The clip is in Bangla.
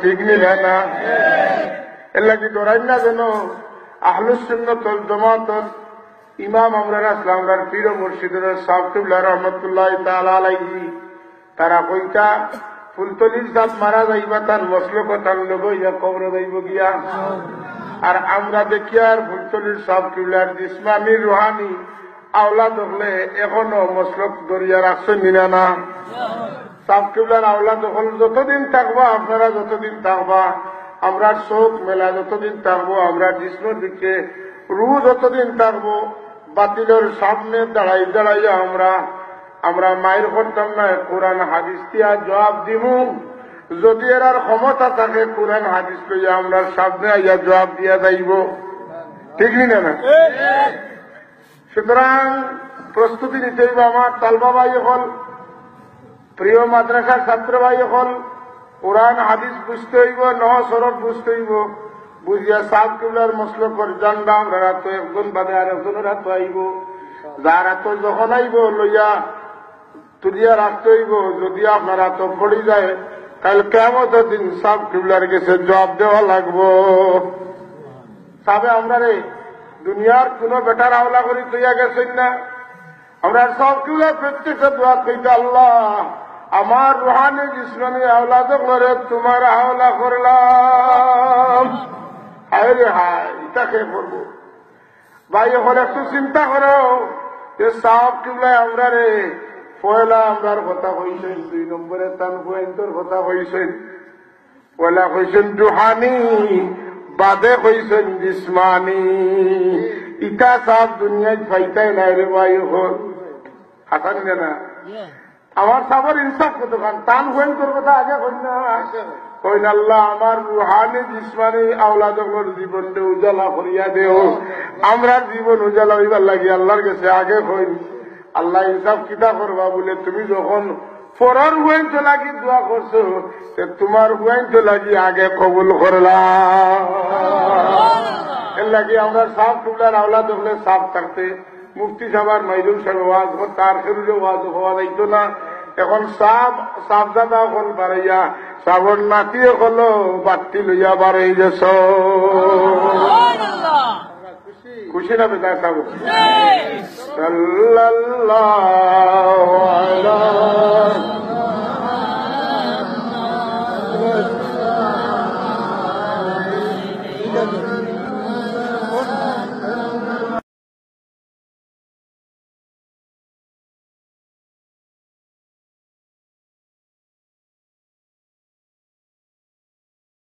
ঠিক নিলে না এর লাগি ডরাই না যেন আহলুস সুন্নাত ওয়াল জামাত ইমাম আমরা আসলামরার পীর ও মুর্শিদের সাহেবুল্লাহ রহমতুল্লাহ তাআলা আলাইহি তারা কইতা ফুলতলির জাত মারা যাইবা তার মসলক তার লোক ইয়া কবরে যাইব গিয়া আর আমরা দেখি আর ফুলতলির সাহেবুল্লাহর জিসমানি রুহানি আওলাদ হলে এখনো মসলক দরিয়া রাখছেন নিনা না সাহেবুল্লাহর আওলাদ হল যতদিন থাকবা আপনারা যতদিন থাকবা আমরা চোখ মেলা যতদিন থাকবো আমরা জিসমের দিকে রু যতদিন থাকবো বাতিলের সামনে দাঁড়াই দাঁড়াইয়া আমরা মায়ের করতাম না কোরআন হাদিস দিয়া জবাব দিমু যদি এর ক্ষমতা থাকে কোরআন হাদিস লইয়া আমরা সামনে আইয়া জবাব দিয়া যাইব ঠিক না না সুতরাং প্রস্তুতি নিতে হইব আমার তালবা ভাই হল প্রিয় মাদ্রাসার ছাত্র ভাই হল কোরআন হাদিস বুঝতে হইব নহসরত বুঝতে হইব বুঝিয়া সাহেবুল্লাহর মসলকর জানবা আমরা তো একজন বাদে আর একজনের হাত আইব যার হাত যখন আইব লইয়া তুলিয়া রাখতে হইব যদি আপনার হাত পড়ি যায় কাল কিয়ামতের দিন সাহেবুল্লাহর কাছে জবাব দেওয়া লাগবো সাবে আমরা রে দুনিয়ার কোন বেটার আওলা করি তৈয়া গেছেন না আমরা সাহেবুল্লাহ প্রত্যেকটা দোয়া কইতে আল্লাহ আমার রুহানি জিসমানি আওলাদ করে তোমার হাওলা করলাম হায় রে হায় এটা কে করবো ভাই এখন একটু চিন্তা করো যে সাহেবুল্লাহ আমরা রে পয়লা আমরার কথা কইছেন 2 নম্বরে তান গোয়েন্দর কথা কইছেন পয়লা কইছেন রুহানি বাদে কইছেন জিসমানি ইটা সাহেব দুনিয়ায় ফাইতাই নাই রে ভাই হল হাসান না আমার সাবর ইনসাফ করতে পারেন টান হইন তোর কথা আগে কইন আল্লাহ আমার রুহানি জিসমানি আওলাদর জীবনটা উজালা করিয়া দেও আমরা জীবন উজালা হইবার লাগি আল্লাহর কাছে আগে কইন আল্লাহ ইনসাফ কিতা করবা বলে তুমি যখন ফরার হুয়াইন তো লাগি দোয়া করছো তোমার হুয়াইন তো লাগি আগে কবুল করলাম এর লাগি আমরা সাফ টুকলার আওলাদ হলে সাফ থাকতে মুফতি সাহেব মাইদুল সাহেব ওয়াজ তার খেরুজে ওয়াজ হওয়া যাইতো না এখন সাবজাদা হল বাড়াইয়া সাবর নাতিয়ে হলো বাতি লইয়া বাড়াই গেছ খুশি না বেটা সাবু সাল্লাল্লাহু আলাইহি